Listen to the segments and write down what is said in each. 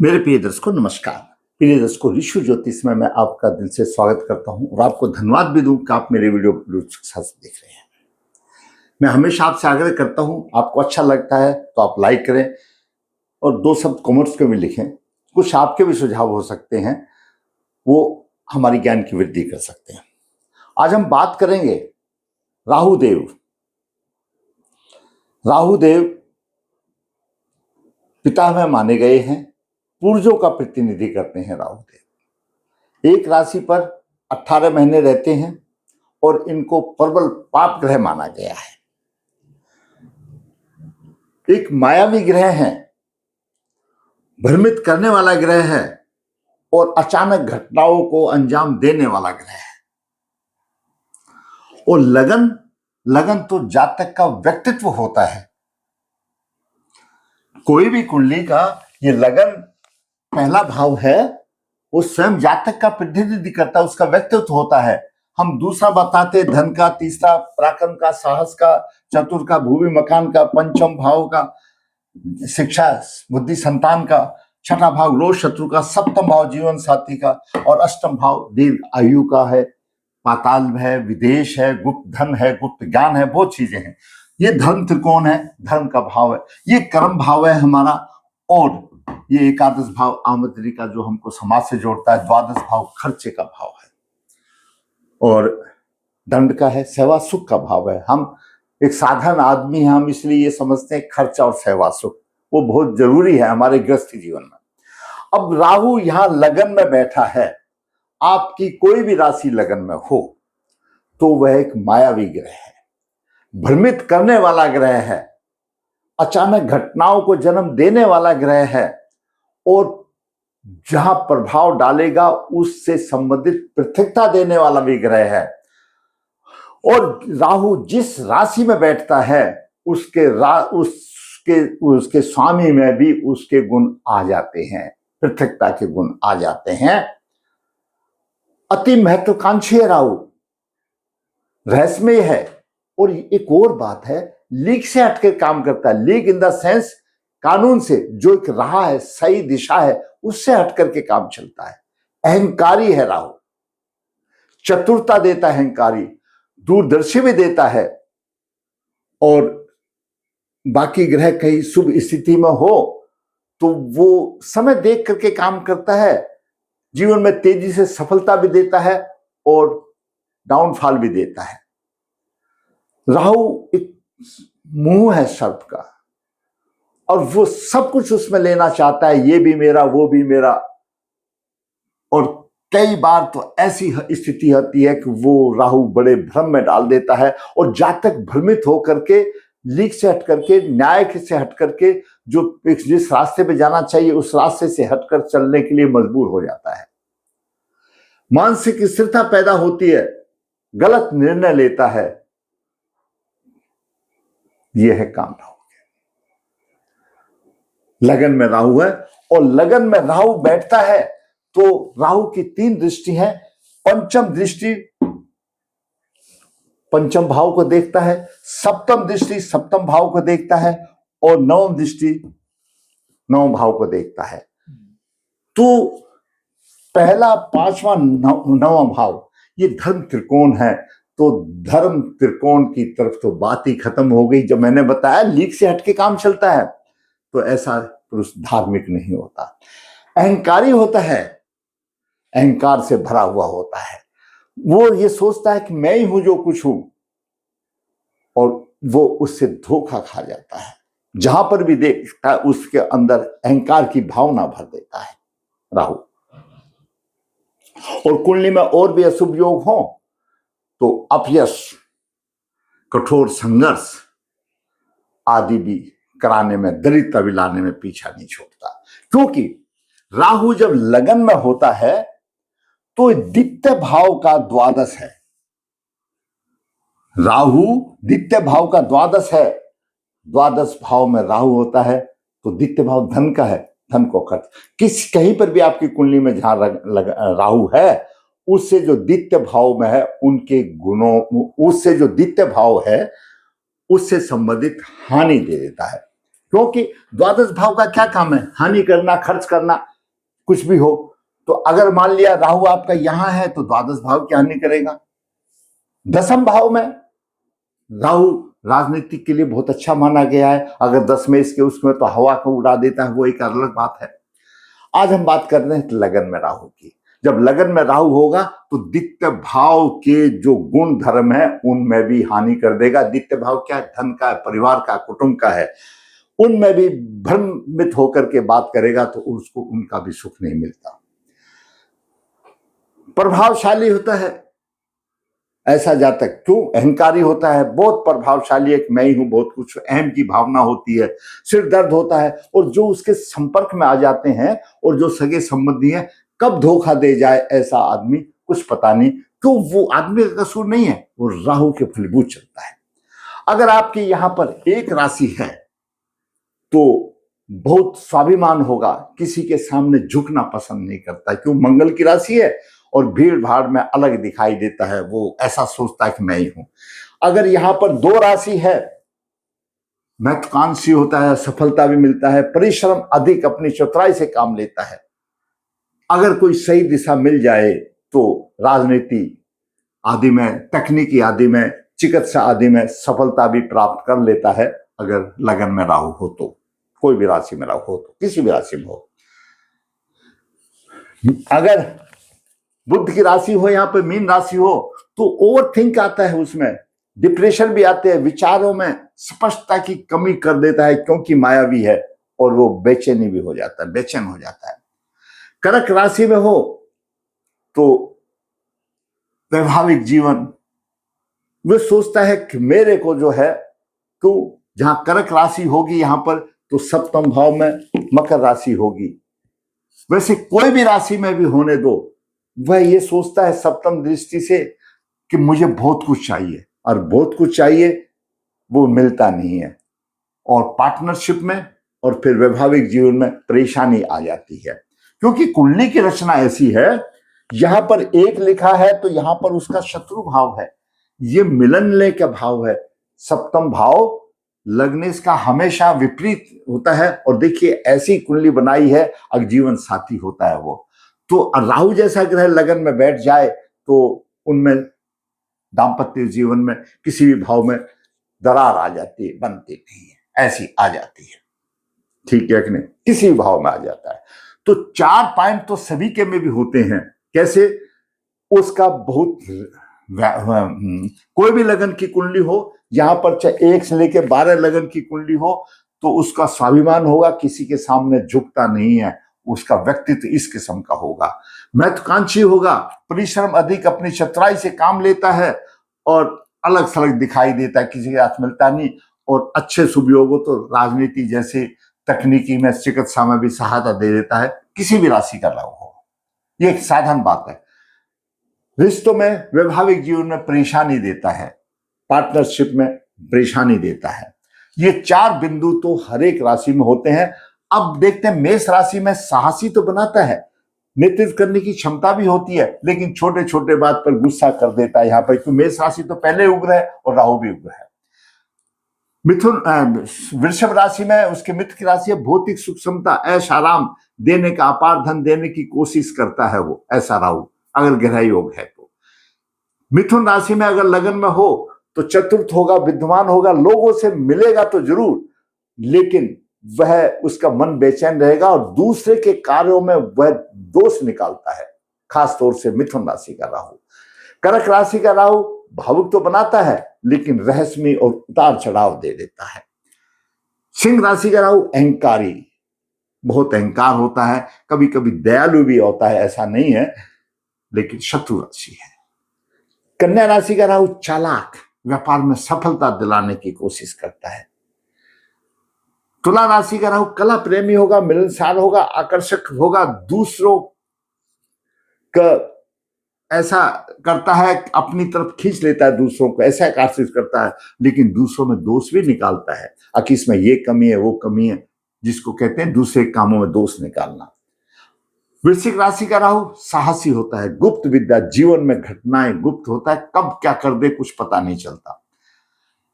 मेरे प्रिय दर्शकों नमस्कार। प्रिय दर्शकों, ऋषि ज्योतिष में मैं आपका दिल से स्वागत करता हूं और आपको धन्यवाद भी दूं कि आप मेरे वीडियो रुचिता से देख रहे हैं। मैं हमेशा आपसे आग्रह करता हूं, आपको अच्छा लगता है तो आप लाइक करें और दो शब्द कमेंट्स में भी लिखें। कुछ आपके भी सुझाव हो सकते हैं, वो हमारी ज्ञान की वृद्धि कर सकते हैं। आज हम बात करेंगे राहुदेव। राहुदेव पिता में माने गए हैं, पुरुषों का प्रतिनिधि करते हैं। राहुदेव एक राशि पर 18 महीने रहते हैं और इनको प्रबल पाप ग्रह माना गया है। एक मायावी ग्रह है, भ्रमित करने वाला ग्रह है और अचानक घटनाओं को अंजाम देने वाला ग्रह है। और लगन तो जातक का व्यक्तित्व होता है। कोई भी कुंडली का ये लगन पहला भाव है, वो स्वयं जातक का प्रतिनिधि करता है, उसका व्यक्तित्व होता है। हम दूसरा बताते धन का, तीसरा पराक्रम का, साहस का, चतुर का, भूमि मकान का, पंचम भाव का, शिक्षा बुद्धि संतान का, छठा भाव रोग शत्रु का, सप्तम भाव जीवन साथी का और अष्टम भाव दीर्घ आयु का है। पाताल है, विदेश है, गुप्त धन है, गुप्त ज्ञान है, बहुत चीजें हैं। ये धर्म त्रिकोण है, धर्म का भाव है। ये कर्म भाव है हमारा। और ये एकादश भाव आमदनी का जो हमको समाज से जोड़ता है। द्वादश भाव खर्चे का भाव है और दंड का है, सेवा सुख का भाव है। हम एक साधारण आदमी हैं, हम इसलिए ये समझते हैं खर्चा और सेवा सुख वो बहुत जरूरी है हमारे गृहस्थी जीवन में। अब राहु यहां लगन में बैठा है। आपकी कोई भी राशि लगन में हो तो वह एक मायावी ग्रह है, भ्रमित करने वाला ग्रह है, अचानक घटनाओं को जन्म देने वाला ग्रह है और जहां प्रभाव डालेगा उससे संबंधित पृथकता देने वाला भी ग्रह है। और राहु जिस राशि में बैठता है उसके स्वामी में भी उसके गुण आ जाते हैं, पृथकता के गुण आ जाते हैं। अति महत्वाकांक्षी है राहु, रहस्यमय है। और एक और बात है, लीक से हटकर काम करता है। लीक इन द सेंस कानून से, जो एक राह है, सही दिशा है, उससे हटकर के काम चलता है। अहंकारी है राहु, चतुरता देता है, अहंकारी, दूरदर्शी भी देता है। और बाकी ग्रह कहीं शुभ स्थिति में हो तो वो समय देख करके काम करता है, जीवन में तेजी से सफलता भी देता है और डाउनफॉल भी देता है। राहु एक मुंह है सर्प का और वो सब कुछ उसमें लेना चाहता है, ये भी मेरा, वो भी मेरा। और कई बार तो ऐसी स्थिति होती है कि वो राहु बड़े भ्रम में डाल देता है और जातक भ्रमित होकर के, लीक से हट करके, न्याय से हट करके, जो जिस रास्ते पे जाना चाहिए उस रास्ते से हटकर चलने के लिए मजबूर हो जाता है। मानसिक स्थिरता पैदा होती है, गलत निर्णय लेता है। यह है काम राहु के। लगन में राहु है और लगन में राहु बैठता है तो राहु की 3 दृष्टि है। पंचम दृष्टि पंचम भाव को देखता है, सप्तम दृष्टि सप्तम भाव को देखता है और नवम दृष्टि नवम भाव को देखता है। तो पहला, पांचवा, नवम भाव ये धर्म त्रिकोण है। तो धर्म त्रिकोण की तरफ तो बात ही खत्म हो गई। जब मैंने बताया लीक से हटके काम चलता है तो ऐसा पुरुष धार्मिक नहीं होता, अहंकारी होता है, अहंकार से भरा हुआ होता है। वो ये सोचता है कि मैं ही हूं जो कुछ हूं और वो उससे धोखा खा जाता है। जहां पर भी देखता है उसके अंदर अहंकार की भावना भर देता है राहु। और कुंडली में और भी अशुभ योग हो तो अपयश, कठोर संघर्ष आदि भी कराने में, दरिद्रता भी लाने में पीछा नहीं छोड़ता। क्योंकि राहु जब लगन में होता है तो द्वितीय भाव का द्वादश है। राहु द्वितीय भाव का द्वादश है। द्वादश भाव में राहु होता है तो द्वितीय भाव धन का है, धन को खर्च। कहीं पर भी आपकी कुंडली में जहां राहु है उससे जो द्वितीय भाव में है उनके गुणों, उससे जो द्वितीय भाव है उससे संबंधित हानि दे देता है। क्योंकि द्वादश भाव का क्या काम है? हानि करना, खर्च करना। कुछ भी हो। तो अगर मान लिया राहु आपका यहां है तो द्वादश भाव की हानि करेगा। दसम भाव में राहु राजनीतिक के लिए बहुत अच्छा माना गया है। अगर 10 में इसके उसमें तो हवा को उड़ा देता है, वो एक अलग बात है। आज हम बात कर रहे हैं लगन में राहु की। जब लगन में राहु होगा तो द्वितीय भाव के जो गुण धर्म है उनमें भी हानि कर देगा। द्वितीय भाव क्या है? धन का है, परिवार का, कुटुंब का है। उनमें भी भ्रमित होकर के बात करेगा तो उसको उनका भी सुख नहीं मिलता। प्रभावशाली होता है ऐसा जातक, क्यों? अहंकारी होता है, बहुत प्रभावशाली, एक मैं ही हूं, बहुत कुछ, अहम की भावना होती है, सिर दर्द होता है। और जो उसके संपर्क में आ जाते हैं और जो सगे संबंधी हैं, कब धोखा दे जाए ऐसा आदमी कुछ पता नहीं। क्यों? वो आदमी का कसूर नहीं है, वो राहु के फलीभूत चलता है। अगर आपकी यहां पर एक राशि है तो बहुत स्वाभिमान होगा, किसी के सामने झुकना पसंद नहीं करता। क्यों? मंगल की राशि है और भीड़ भाड़ में अलग दिखाई देता है, वो ऐसा सोचता है कि मैं ही हूं। अगर यहां पर 2 राशि है, महत्वाकांक्षी होता है, सफलता भी मिलता है, परिश्रम अधिक, अपनी चतुराई से काम लेता है। अगर कोई सही दिशा मिल जाए तो राजनीति आदि में, तकनीकी आदि में, चिकित्सा आदि में सफलता भी प्राप्त कर लेता है। अगर लगन में राहु हो तो, कोई भी राशि में राहु हो तो, किसी भी राशि में हो। अगर बुध की राशि हो, यहां पे मीन राशि हो, तो ओवर थिंक आता है, उसमें डिप्रेशन भी आते हैं, विचारों में स्पष्टता की कमी कर देता है, क्योंकि मायावी है और वो बेचैनी भी हो जाता है, बेचैन हो जाता है। कर्क राशि में हो तो वैवाहिक जीवन, वो सोचता है कि मेरे को जो है, तो जहां कर्क राशि होगी यहां पर, तो सप्तम भाव में मकर राशि होगी। वैसे कोई भी राशि में भी होने दो, वह ये सोचता है सप्तम दृष्टि से कि मुझे बहुत कुछ चाहिए, और बहुत कुछ चाहिए वो मिलता नहीं है। और पार्टनरशिप में और फिर वैवाहिक जीवन में परेशानी आ जाती है, क्योंकि कुंडली की रचना ऐसी है, यहां पर 1 लिखा है तो यहां पर उसका शत्रु भाव है, ये मिलनले का भाव है। सप्तम भाव लग्नेश का हमेशा विपरीत होता है। और देखिए ऐसी कुंडली बनाई है, अगर जीवन साथी होता है वो, तो राहु जैसा ग्रह लगन में बैठ जाए तो उनमें दाम्पत्य जीवन में किसी भी भाव में दरार आ जाती है, बनती नहीं है, ऐसी आ जाती है। ठीक है कि नहीं? किसी भी भाव में आ जाता है। तो 4 पॉइंट तो सभी के में भी होते हैं। कैसे? उसका बहुत कोई भी लगन की कुंडली हो, यहां पर चाहे 1 से लेकर 12 लगन की कुंडली हो, तो उसका स्वाभिमान होगा, किसी के सामने झुकता नहीं है, उसका व्यक्तित्व इस किस्म का होगा। महत्वाकांक्षी होगा, परिश्रम अधिक, अपनी चतुराई से काम लेता है और अलग थलग दिखाई देता है, किसी के साथ मिलता नहीं। और अच्छे शुभ योग हो तो राजनीति जैसे, तकनीकी में, चिकित्सा में भी सहायता दे देता है, किसी भी राशि का राहु हो। ये एक साधारण बात है। रिश्तों में, वैवाहिक जीवन में परेशानी देता है, पार्टनरशिप में परेशानी देता है। ये 4 बिंदु तो हर एक राशि में होते हैं। अब देखते हैं मेष राशि में साहसी तो बनाता है, नेतृत्व करने की क्षमता भी होती है, लेकिन छोटे छोटे बात पर गुस्सा कर देता है यहाँ पर, क्योंकि मेष राशि तो पहले उग्र है और राहु भी उग्र है। मिथुन वृषभ राशि में उसके मित्र की राशि है, भौतिक सुख क्षमता, ऐश आराम देने का, अपार धन देने की कोशिश करता है वो, ऐसा राहु अगर ग्रह योग है तो। मिथुन राशि में अगर लगन में हो तो चतुर्थ होगा, विद्वान होगा, लोगों से मिलेगा तो जरूर, लेकिन वह, उसका मन बेचैन रहेगा और दूसरे के कार्यों में वह दोष निकालता है, खास तौर से मिथुन राशि का राहु। कर्क राशि का राहु भावुक तो बनाता है, लेकिन रहस्यमय और उतार चढ़ाव दे देता है। सिंह राशि का राहु अहंकारी, बहुत अहंकार होता है, कभी कभी दयालु भी होता है, ऐसा नहीं है, लेकिन शत्रु राशि है। कन्या राशि का राहु चालाक, व्यापार में सफलता दिलाने की कोशिश करता है। तुला राशि का राहु कला प्रेमी होगा, मिलनसार होगा, आकर्षक होगा, दूसरों का ऐसा करता है, अपनी तरफ खींच लेता है, दूसरों को ऐसा आकर्षित करता है, लेकिन दूसरों में दोष भी निकालता है, कि इसमें ये कमी है, वो कमी है, जिसको कहते हैं दूसरे कामों में दोष निकालना। वृश्चिक राशि का राहु साहसी होता है, गुप्त विद्या, जीवन में घटनाएं गुप्त होता है, कब क्या कर दे कुछ पता नहीं चलता।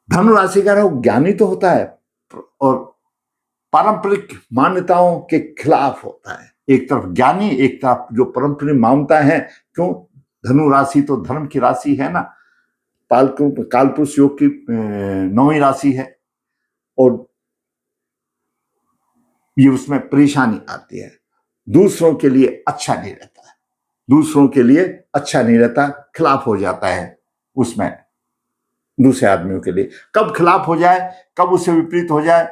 धनु राशि का राहु ज्ञानी तो होता है और पारंपरिक मान्यताओं के खिलाफ होता है, एक तरफ ज्ञानी, एक तरफ जो परंपरिक मान्यता है। क्यों? धनु राशि तो धर्म की राशि है ना, कालपुरुष योग की 9वीं राशि है, और ये उसमें परेशानी आती है, दूसरों के लिए अच्छा नहीं रहता है, दूसरों के लिए अच्छा नहीं रहता, खिलाफ हो जाता है उसमें दूसरे आदमियों के लिए। कब खिलाफ हो जाए, कब उससे विपरीत हो जाए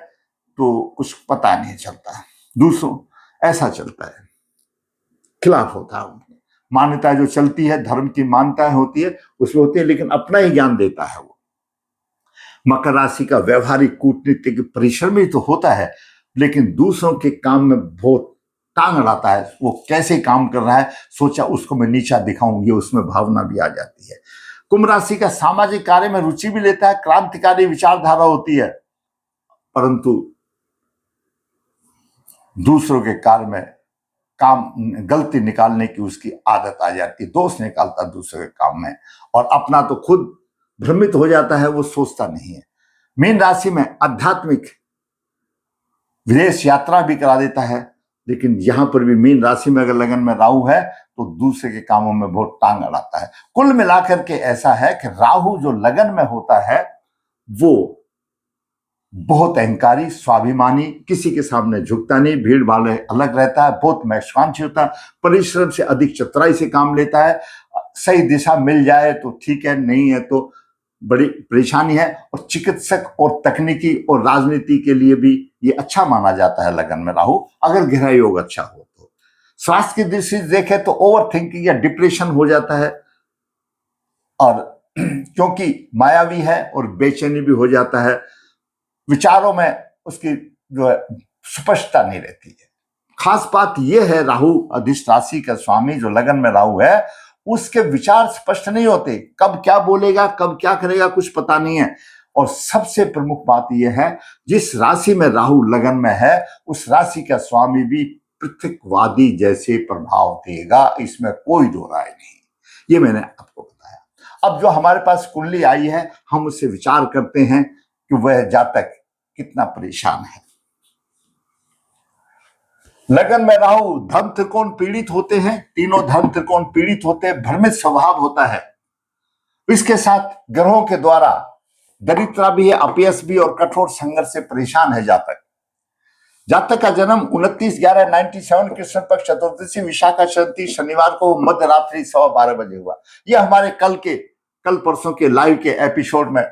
तो कुछ पता नहीं चलता है। दूसरों ऐसा चलता है, खिलाफ होता है। उनकी मान्यता जो चलती है, धर्म की मान्यताएं होती है, उसमें होती है, लेकिन अपना ही ज्ञान देता है वो। मकर राशि का व्यवहारिक कूटनीतिक परिश्रम ही तो होता है, लेकिन दूसरों के काम में बहुत टांग अड़ाता है। वो कैसे काम कर रहा है, सोचा उसको मैं नीचा दिखाऊं, ये उसमें भावना भी आ जाती है। कुंभ राशि का सामाजिक कार्य में रुचि भी लेता है, क्रांतिकारी विचारधारा होती है, परंतु दूसरों के कार्य में काम गलती निकालने की उसकी आदत आ जाती है, दोष निकालता दूसरे के काम में, और अपना तो खुद भ्रमित हो जाता है, वो सोचता नहीं है। मीन राशि में आध्यात्मिक विदेश यात्रा भी करा देता है, लेकिन यहां पर भी मीन राशि में अगर लगन में राहु है तो दूसरे के कामों में बहुत टांग अड़ाता है। कुल मिलाकर के ऐसा है कि राहु जो लगन में होता है वो बहुत अहंकारी, स्वाभिमानी, किसी के सामने झुकता नहीं, भीड़ भाड़ अलग रहता है, बहुत महत्वाकांक्षी होता है, परिश्रम से अधिक चतुराई से काम लेता है। सही दिशा मिल जाए तो ठीक है, नहीं है तो बड़ी परेशानी है। और चिकित्सक और तकनीकी और राजनीति के लिए भी ये अच्छा माना जाता है लगन में राहु, अगर गहरा योग अच्छा हो तो। स्वास्थ्य की दृष्टि से देखें तो ओवर थिंकिंग या डिप्रेशन हो जाता है, और क्योंकि मायावी है और बेचैनी भी हो जाता है, विचारों में उसकी जो है स्पष्टता नहीं रहती है। खास बात यह है, राहु अधिष्ट राशि का स्वामी जो लगन में राहु है, उसके विचार स्पष्ट नहीं होते, कब क्या बोलेगा, कब क्या करेगा, कुछ पता नहीं है। और सबसे प्रमुख बात यह है, जिस राशि में राहु लगन में है उस राशि का स्वामी भी पृथकवादी जैसे प्रभाव देगा, इसमें कोई दो राय नहीं। ये मैंने आपको बताया। अब जो हमारे पास कुंडली आई है, हम उससे विचार करते हैं कि वह जातक कितना परेशान है। लगन में राहु धर्म त्रिकोण पीड़ित होते हैं, तीनों धर्म त्रिकोण पीड़ित होते हैं, भ्रमित स्वभाव होता है। इसके साथ ग्रहों के द्वारा दरिद्रता भी है, अपयश भी, और कठोर संघर्ष से परेशान है जातक। जातक का जन्म 29/11/97 कृष्ण पक्ष चतुर्दशी विशाखा चतुर्थी शनिवार को मध्य रात्रि 12:15 बजे हुआ। यह हमारे कल परसों के लाइव के एपिसोड में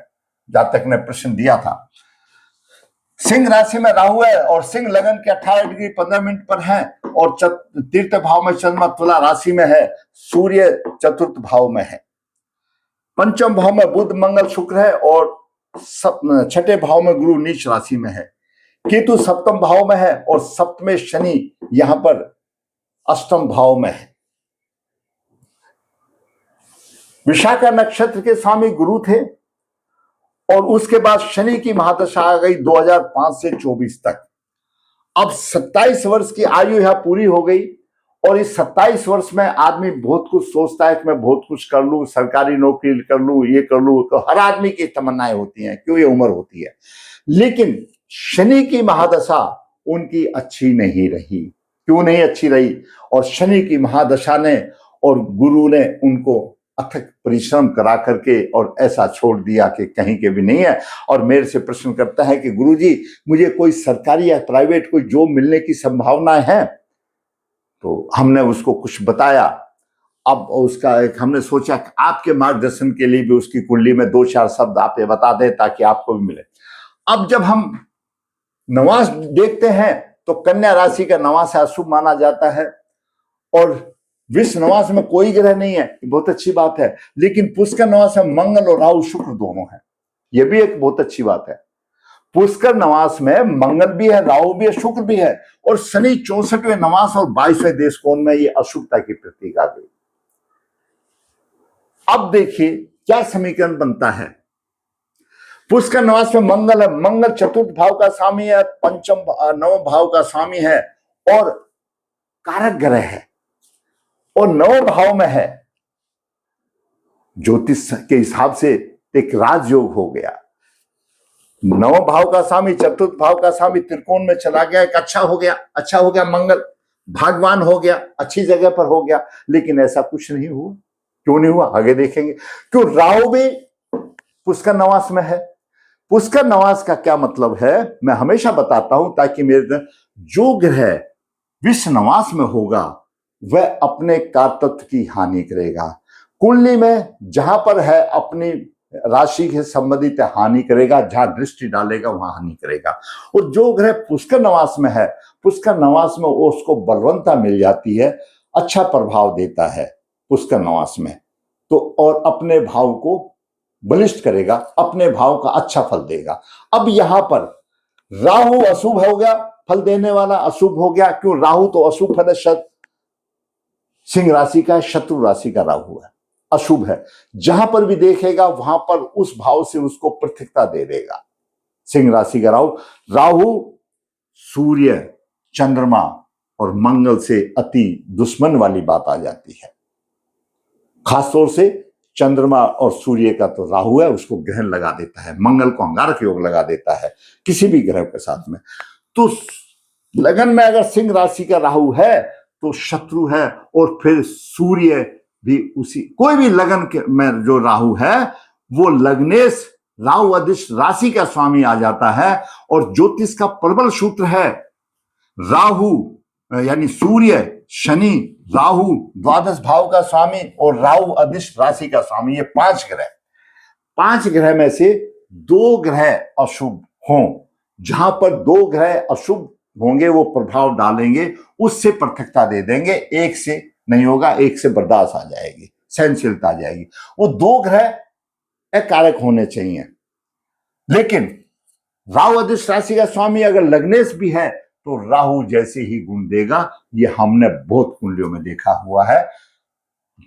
जातक ने प्रश्न दिया था। सिंह राशि में राहु है और सिंह लगन के 18 डिग्री 15 मिनट पर है, और तीर्थ भाव में चंद्रमा तुला राशि में है, सूर्य चतुर्थ भाव में है, पंचम भाव में बुध मंगल शुक्र है, और छठे भाव में गुरु नीच राशि में है, केतु सप्तम भाव में है, और सप्तमे शनि यहां पर अष्टम भाव में है। विशाखा नक्षत्र के स्वामी गुरु थे, और उसके बाद शनि की महादशा आ गई 2005 से 24 तक। अब 27 वर्ष की आयु यहां पूरी हो गई, और इस 27 वर्ष में आदमी बहुत कुछ सोचता है कि मैं बहुत कुछ कर लूं, सरकारी नौकरी कर लूं, ये कर लूं, तो हर आदमी की तमन्नाएं होती हैं, क्यों ये उम्र होती है। लेकिन शनि की महादशा उनकी अच्छी नहीं रही। क्यों नहीं अच्छी रही? और शनि की महादशा ने और गुरु ने उनको अथक परिश्रम करा करके और ऐसा छोड़ दिया कि कहीं के भी नहीं है। और मेरे से प्रश्न करता है कि गुरुजी मुझे कोई सरकारी या प्राइवेट कोई जॉब मिलने की संभावना है? तो हमने उसको कुछ बताया। अब उसका एक हमने सोचा कि आपके मार्गदर्शन के लिए भी उसकी कुंडली में 2-4 शब्द आप ये बता दें ताकि आपको भी मिले। अब जब हम नवांश देखते हैं तो कन्या राशि का नवांश अशुभ माना जाता है, और विश्व नवांश में कोई ग्रह नहीं है, बहुत अच्छी बात है। लेकिन पुष्कर नवांश में मंगल और राहु शुक्र दोनों हैं, यह भी एक बहुत अच्छी बात है। पुष्कर नवांश में मंगल भी है, राहु भी है, शुक्र भी है, और शनि 64वें नवांश और 22वें देश कोण में ये अशुभता की प्रतीक आ गई। अब देखिए क्या समीकरण बनता है। पुष्कर नवांश में मंगल है, मंगल चतुर्थ भाव का स्वामी है, पंचम नवम भाव का स्वामी है, और कारक ग्रह है, और 9 भाव में है। ज्योतिष के हिसाब से एक राजयोग हो गया। 9 भाव का स्वामी चतुर्थ भाव का स्वामी त्रिकोण में चला गया, एक अच्छा हो गया मंगल। भागवान हो गया, अच्छी जगह पर हो गया, लेकिन ऐसा कुछ नहीं हुआ। क्यों नहीं हुआ आगे देखेंगे। क्यों? राहु भी पुष्कर नवास में है। पुष्कर नवास का क्या मतलब है मैं हमेशा बताता हूं, ताकि मेरे जो ग्रह विश्व नवास में होगा वह अपने कारतत्व की हानि करेगा। कुंडली में जहां पर है अपनी राशि के संबंधित हानि करेगा, जहां दृष्टि डालेगा वहां हानि करेगा। और जो ग्रह पुष्कर नवास में है, पुष्कर नवास में उसको बलवंता मिल जाती है, अच्छा प्रभाव देता है पुष्कर नवास में, तो और अपने भाव को बलिष्ठ करेगा, अपने भाव का अच्छा फल देगा। अब यहां पर राहु अशुभ हो गया, फल देने वाला अशुभ हो गया। क्यों? राहु तो अशुभ है, सिंह राशि का, शत्रु राशि का राहु है, अशुभ है। जहां पर भी देखेगा वहां पर उस भाव से उसको पृथकता दे देगा। सिंह राशि का राहु, राहु सूर्य, चंद्रमा और मंगल से अति दुश्मन वाली बात आ जाती है। खासतौर से चंद्रमा और सूर्य का तो राहु है, उसको ग्रहण लगा देता है, मंगल को अंगारक योग लगा देता है किसी भी ग्रह के साथ में। तो लगन में अगर सिंह राशि का राहु है तो शत्रु है, और फिर सूर्य भी उसी, कोई भी लगन के में जो राहु है वो लग्नेश राहु अधिष्ठ राशि का स्वामी आ जाता है। और ज्योतिष का प्रबल सूत्र है राहु यानी सूर्य, शनि, राहु द्वादश भाव का स्वामी और राहु अधिष्ठ राशि का स्वामी, ये पांच ग्रह में से दो ग्रह अशुभ हों, जहां पर दो ग्रह अशुभ होंगे वो प्रभाव डालेंगे, उससे पृथकता दे देंगे। एक से नहीं होगा, एक से बर्दाश्त आ जाएगी, सहनशीलता आ जाएगी। वो दो ग्रह अकारक होने चाहिए। लेकिन राहु अधिष्ठ राशि का स्वामी अगर लग्नेश भी है तो राहु जैसे ही गुण देगा। ये हमने बहुत कुंडलियों में देखा हुआ है,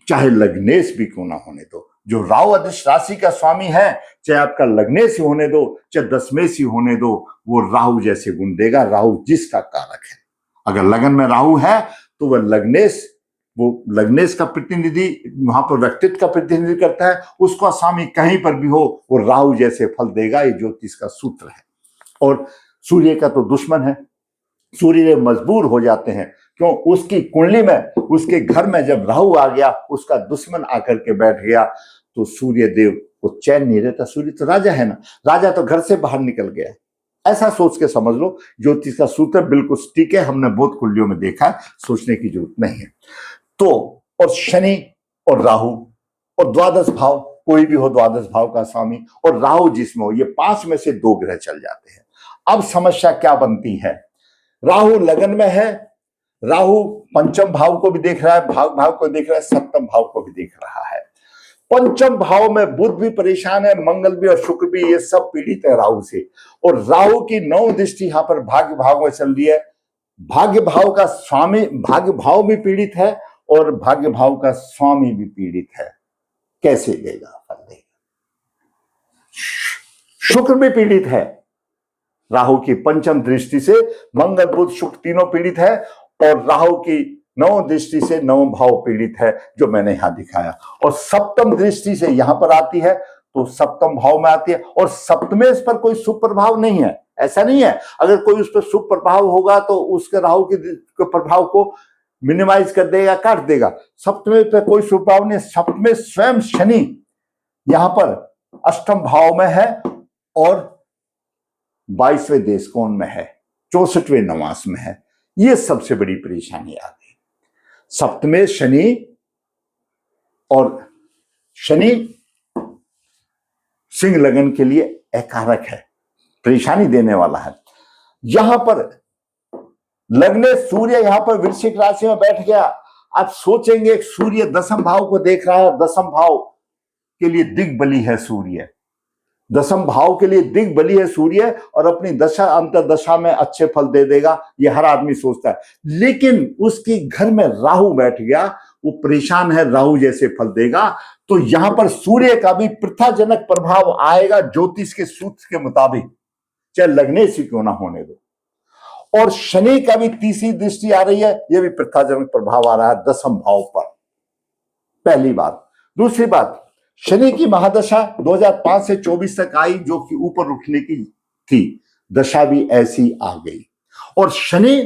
चाहे लग्नेश भी क्यों ना होने दो। जो राहु अधिष्ठ राशि का स्वामी है, चाहे आपका लग्नेश ही होने दो, चाहे दशमेश ही होने दो, वो राहु जैसे गुण देगा। राहु जिसका कारक है, अगर लगन में राहु है तो वह लग्नेश, वो लग्नेश का प्रतिनिधि वहां पर व्यक्तित्व का प्रतिनिधि करता है, उसका स्वामी कहीं पर भी हो वो राहु जैसे फल देगा। ये ज्योतिष का सूत्र है। और सूर्य का तो दुश्मन है, सूर्य मजबूर हो जाते हैं। क्यों? उसकी कुंडली में, उसके घर में जब राहु आ गया, उसका दुश्मन आकर के बैठ गया, तो सूर्य देव को चैन नहीं रहता। सूर्य तो राजा है ना, राजा तो घर से बाहर निकल गया। ऐसा सोच के समझ लो, ज्योतिष का सूत्र बिल्कुल ठीक है, हमने बहुत कुंडलियों में देखा, सोचने की जरूरत नहीं है। तो और शनि और राहु और द्वादश भाव, कोई भी हो द्वादश भाव का स्वामी, और राहु जिसमें हो, ये पांच में से दो ग्रह चल जाते हैं। अब समस्या क्या बनती है? राहु लगन में है, राहु पंचम भाव को भी देख रहा है, भाव को देख रहा है, सप्तम भाव को भी देख रहा है। पंचम भाव में बुध भी परेशान है, मंगल भी और शुक्र भी, ये सब पीड़ित है राहु से। और राहु की 9 दृष्टि यहां पर भाग्य भाव में चल रही है। भाग्य भाव का स्वामी, भाग्य भाव भी पीड़ित है और भाग्य भाव का स्वामी भी पीड़ित है। कैसे देगा फल? देगा। शुक्र भी पीड़ित है, राहु की पंचम दृष्टि से मंगल बुध शुक्र तीनों पीड़ित है, और राहु की 9 दृष्टि से 9 भाव पीड़ित है, जो मैंने यहां दिखाया। और सप्तम दृष्टि से यहां पर आती है, तो सप्तम भाव में आती है। और सप्तमेश पर कोई शुभ प्रभाव नहीं है, ऐसा नहीं है। अगर कोई उस पर शुभ प्रभाव होगा तो उसके राहु के प्रभाव को मिनिमाइज कर देगा, काट देगा। सप्तमेश पर कोई शुभ प्रभाव नहीं। सप्तमेश स्वयं शनि यहां पर अष्टम भाव में है और 22वें देश कोण में है, 64वें नवास में है। ये सबसे बड़ी परेशानी आ गई। सप्तमें शनि, और शनि सिंह लगन के लिए अकारक है, परेशानी देने वाला है। यहां पर लगने सूर्य यहां पर वृश्चिक राशि में बैठ गया। आप सोचेंगे सूर्य दशम भाव को देख रहा है, दशम भाव के लिए दिग्बली है सूर्य, दशम भाव के लिए दिग्बली है सूर्य, और अपनी दशा अंतर दशा में अच्छे फल दे देगा, ये हर आदमी सोचता है। लेकिन उसके घर में राहु बैठ गया, वो परेशान है, राहु जैसे फल देगा। तो यहां पर सूर्य का भी प्रथाजनक प्रभाव आएगा ज्योतिष के सूत्र के मुताबिक, चाहे लगने से क्यों ना होने दो। और शनि का भी तीसरी दृष्टि आ रही है, यह भी प्रथाजनक प्रभाव आ रहा है दशम भाव पर, पहली बात। दूसरी बात, शनि की महादशा 2005 से 24 तक आई, जो कि ऊपर उठने की थी, दशा भी ऐसी आ गई। और शनि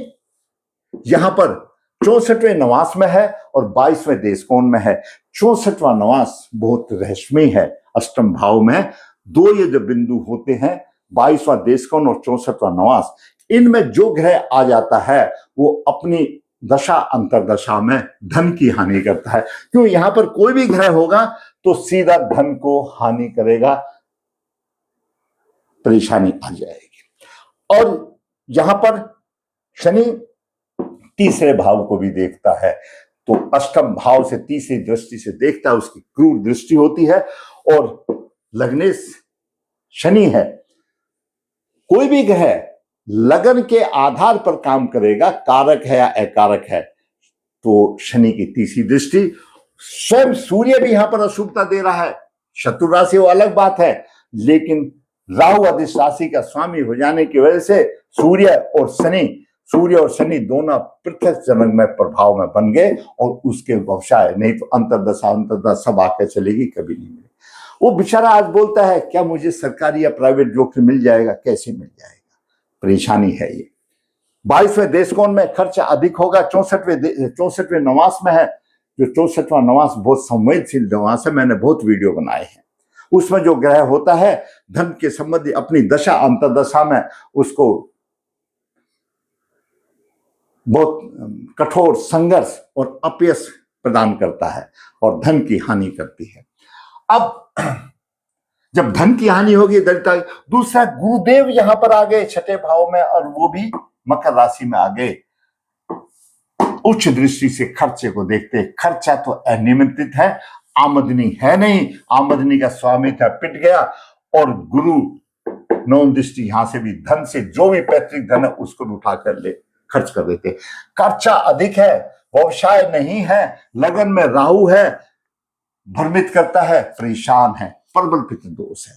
यहां पर 64वें नवास में है और 22वें देशकोण में है। 64वां नवास बहुत रहस्यमय है। अष्टम भाव में दो ये जो बिंदु होते हैं, 22वां देशकोण और 64वां नवास, इनमें जो ग्रह आ जाता है वो अपनी दशा अंतरदशा में धन की हानि करता है। क्यों? यहां पर कोई भी ग्रह होगा तो सीधा धन को हानि करेगा, परेशानी आ जाएगी। और यहां पर शनि तीसरे भाव को भी देखता है, तो अष्टम भाव से तीसरी दृष्टि से देखता है, उसकी क्रूर दृष्टि होती है। और लग्नेश शनि है। कोई भी ग्रह लगन के आधार पर काम करेगा, कारक है या अकारक है, तो शनि की तीसरी दृष्टि। स्वयं सूर्य भी यहां पर अशुभता दे रहा है। शत्रु राशि वो अलग बात है, लेकिन राहु अधिश राशि का स्वामी हो जाने की वजह से सूर्य और शनि दोनों पृथक जनक में प्रभाव में बन गए और उसके व्यवसाय, नहीं तो अंतरदशा सब आके चलेगी, कभी नहीं मिलेगी। वो बेचारा आज बोलता है क्या मुझे सरकारी या प्राइवेट नौकरी मिल जाएगा? कैसे मिल जाएगा? परेशानी है ये। 22वें देशकोण में खर्चा अधिक होगा। 64वें नवास में है, जो 64वां नवास बहुत संवेदनशील नवास है, मैंने बहुत वीडियो बनाए हैं। उसमें जो ग्रह होता है धन के संबंधी अपनी दशा अंतरदशा में उसको बहुत कठोर संघर्ष और अपयश प्रदान करता है और धन की हानि करती है। अब जब धन की हानि होगी दरिद्रता, दूसरा गुरुदेव यहां पर आ गए छठे भाव में और वो भी मकर राशि में आ गए। उच्च दृष्टि से खर्चे को देखते, खर्चा तो अनियंत्रित है, आमदनी है नहीं, आमदनी का स्वामित्व पिट गया और गुरु नौम दृष्टि यहां से भी धन से जो भी पैतृक धन है उसको भी उठा कर ले खर्च कर देते। खर्चा अधिक है, व्यवसाय नहीं है, लगन में राहु है, भ्रमित करता है, परेशान है, प्रबल पितृ दोष है,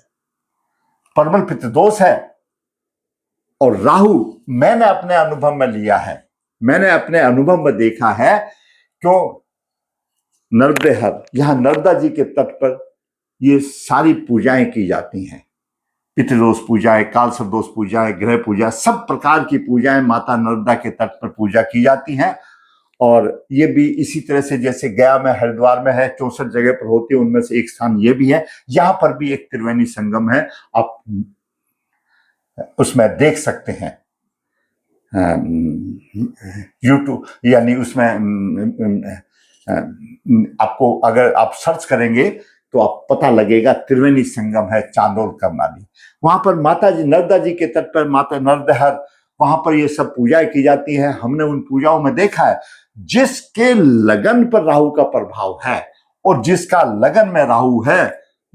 प्रबल पितृ दोष है। और राहु मैंने अपने अनुभव में लिया है, मैंने अपने अनुभव में देखा है। क्यों? नर्मदेहर, यहां नर्मदा जी के तट पर ये सारी पूजाएं की जाती हैं, पितृदोष पूजाएं, काल सर्पदोष पूजाएं, ग्रह पूजा, सब प्रकार की पूजाएं माता नर्मदा के तट पर पूजा की जाती हैं। और ये भी इसी तरह से जैसे गया में, हरिद्वार में है, 64 जगह पर होती है, उनमें से एक स्थान ये भी है। यहाँ पर भी एक त्रिवेणी संगम है, आप उसमें देख सकते हैं यूट्यूब, यानी उसमें आपको अगर आप सर्च करेंगे तो आप पता लगेगा, त्रिवेणी संगम है चांदोल कर्नाली। वहां पर माता जी नर्मदा जी के तट पर माता नर्मदेहर, वहां पर ये सब पूजाएं की जाती है। हमने उन पूजाओं में देखा है जिसके लगन पर राहु का प्रभाव है और जिसका लगन में राहु है,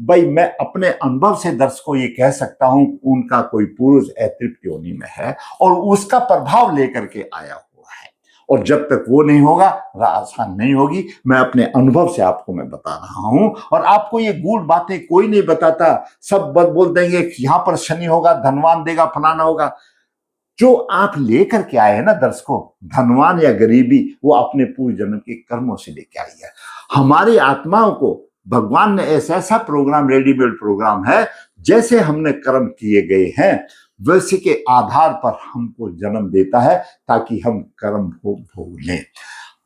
भाई मैं अपने अनुभव से दर्शकों ये कह सकता हूं, उनका कोई पुरुष अतृप्त योनि में है और उसका प्रभाव लेकर के आया हुआ है। और जब तक वो नहीं होगा आसान नहीं होगी। मैं अपने अनुभव से आपको मैं बता रहा हूं और आपको ये गूढ़ बातें कोई नहीं बताता। सब बोल देंगे यहां पर शनि होगा, धनवान देगा, फलाना होगा। जो आप लेकर के आए हैं ना दर्शकों, धनवान या गरीबी, वो अपने पूर्व जन्म के कर्मों से लेके आई है। हमारी आत्माओं को भगवान ने ऐसा प्रोग्राम, रेडीमेड प्रोग्राम है, जैसे हमने कर्म किए गए हैं वैसे के आधार पर हमको जन्म देता है ताकि हम कर्म भोग लें।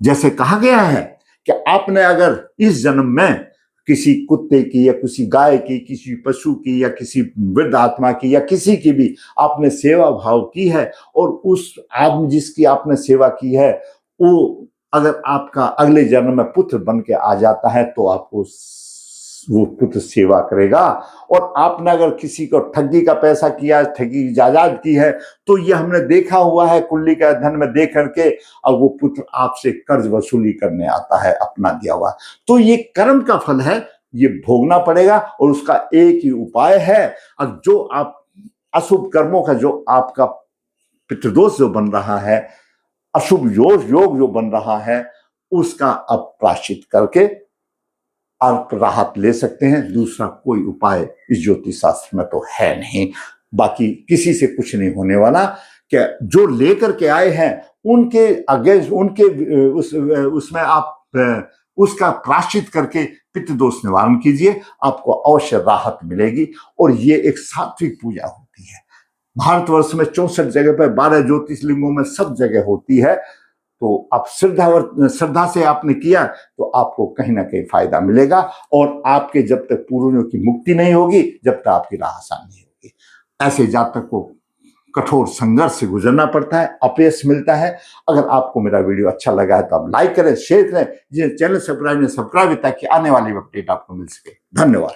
जैसे कहा गया है कि आपने अगर इस जन्म में किसी कुत्ते की या किसी गाय की, किसी पशु की या किसी वृद्ध आत्मा की या किसी की भी आपने सेवा भाव की है और उस आदमी जिसकी आपने सेवा की है वो अगर आपका अगले जन्म में पुत्र बन के आ जाता है तो आपको वो पुत्र सेवा करेगा। और आपने अगर किसी को ठगी का पैसा किया, ठगी की जायदाद की है, तो ये हमने देखा हुआ है कुंडली का अध्ययन में देख करके, अब वो पुत्र आपसे कर्ज वसूली करने आता है अपना दिया हुआ। तो ये कर्म का फल है, ये भोगना पड़ेगा। और उसका एक ही उपाय है, अब जो आप अशुभ कर्मों का जो आपका पितृदोष जो बन रहा है, अशुभ योग जो बन रहा है, उसका अब प्रायश्चित करके आप राहत ले सकते हैं। दूसरा कोई उपाय इस ज्योतिष शास्त्र में तो है नहीं। बाकी किसी से कुछ नहीं होने वाला। क्या जो लेकर के आए हैं उनके अगेंस्ट, उनके उसमें आप उसका प्रायश्चित करके पितृदोष निवारण कीजिए, आपको अवश्य राहत मिलेगी। और ये एक सात्विक पूजा होती है। भारतवर्ष में 64 जगह पर 12 ज्योतिषलिंगों में सब जगह होती है। तो आप श्रद्धा से आपने किया तो आपको कहीं ना कहीं फायदा मिलेगा। और आपके जब तक पूर्वजों की मुक्ति नहीं होगी, जब तक आपकी राह आसान नहीं होगी। ऐसे जातक को कठोर संघर्ष से गुजरना पड़ता है, अपयश मिलता है। अगर आपको मेरा वीडियो अच्छा लगा है तो आप लाइक करें, शेयर करें, जिन्हें चैनल सब्सक्राइब ताकि आने वाली अपडेट आपको मिल सके। धन्यवाद।